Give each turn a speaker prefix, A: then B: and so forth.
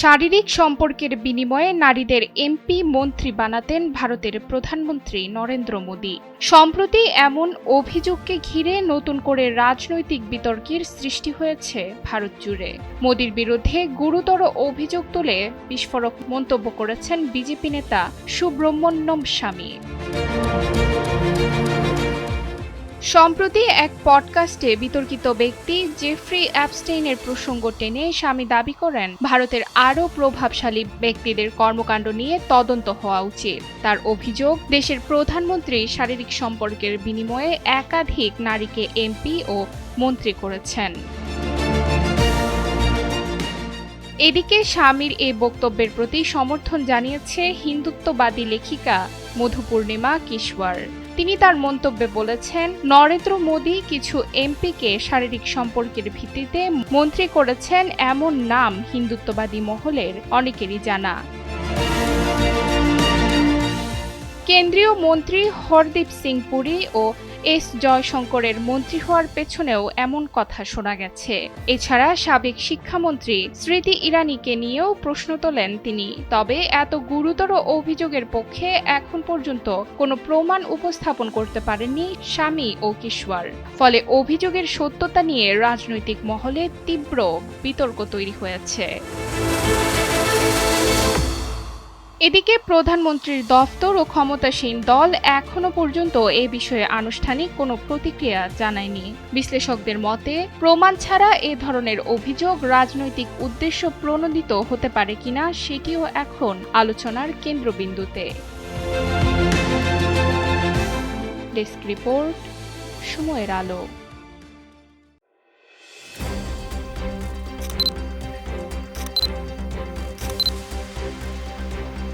A: শারীরিক সম্পর্কের বিনিময়ে নারীদের এমপি মন্ত্রী বানাতেন ভারতের প্রধানমন্ত্রী নরেন্দ্র মোদী। সম্প্রতি এমন অভিযোগকে ঘিরে নতুন করে রাজনৈতিক বিতর্কের সৃষ্টি হয়েছে ভারত জুড়ে। মোদীর বিরুদ্ধে গুরুতর অভিযোগ তুলে বিস্ফোরক মন্তব্য করেছেন বিজেপি নেতা সুব্রমণ্যম স্বামী। সম্প্রতি এক পডকাস্টে বিতর্কিত ব্যক্তি জেফ্রি অ্যাপস্টেইনের প্রসঙ্গ টেনে স্বামী দাবি করেন, ভারতের আরও প্রভাবশালী ব্যক্তিদের কর্মকাণ্ড নিয়ে তদন্ত হওয়া উচিত। তার অভিযোগ, দেশের প্রধানমন্ত্রী শারীরিক সম্পর্কের বিনিময়ে একাধিক নারীকে এমপি ও মন্ত্রী করেছেন। এদিকে স্বামীর এই বক্তব্যের প্রতি সমর্থন জানিয়েছে হিন্দুত্ববাদী লেখিকা মধুপূর্ণিমা কিশোর। তিনি তার মন্তব্যে বলেছেন, নরেন্দ্র মোদী কিছু এমপিকে শারীরিক সম্পর্কের ভিত্তিতে মন্ত্রী করেছেন এমন নাম হিন্দুত্ববাদী মহলের অনেকেরই জানা। কেন্দ্রীয় মন্ত্রী হরদীপ সিং পুরী ও এস জয়শঙ্করের মন্ত্রী হওয়ার পেছনেও এমন কথা শোনা গেছে। এছাড়া সাবেক শিক্ষামন্ত্রী স্মৃতি ইরানিকে নিয়েও প্রশ্ন তোলেন তিনি। তবে এত গুরুতর অভিযোগের পক্ষে এখন পর্যন্ত কোনো প্রমাণ উপস্থাপন করতে পারেননি স্বামী ও কিশোর। ফলে অভিযোগের সত্যতা নিয়ে রাজনৈতিক মহলে তীব্র বিতর্ক তৈরি হয়েছে। এদিকে প্রধানমন্ত্রীর দফতর ও ক্ষমতাসীন দল এখনো পর্যন্ত এ বিষয়ে আনুষ্ঠানিক কোনো প্রতিক্রিয়া জানায়নি। বিশ্লেষকদের মতে, প্রমাণ ছাড়া এ ধরনের অভিযোগ রাজনৈতিক উদ্দেশ্য প্রণোদিত হতে পারে কিনা সেটিও এখন আলোচনার কেন্দ্রবিন্দুতে। ডেস্ক রিপোর্ট, সময়ের আলো।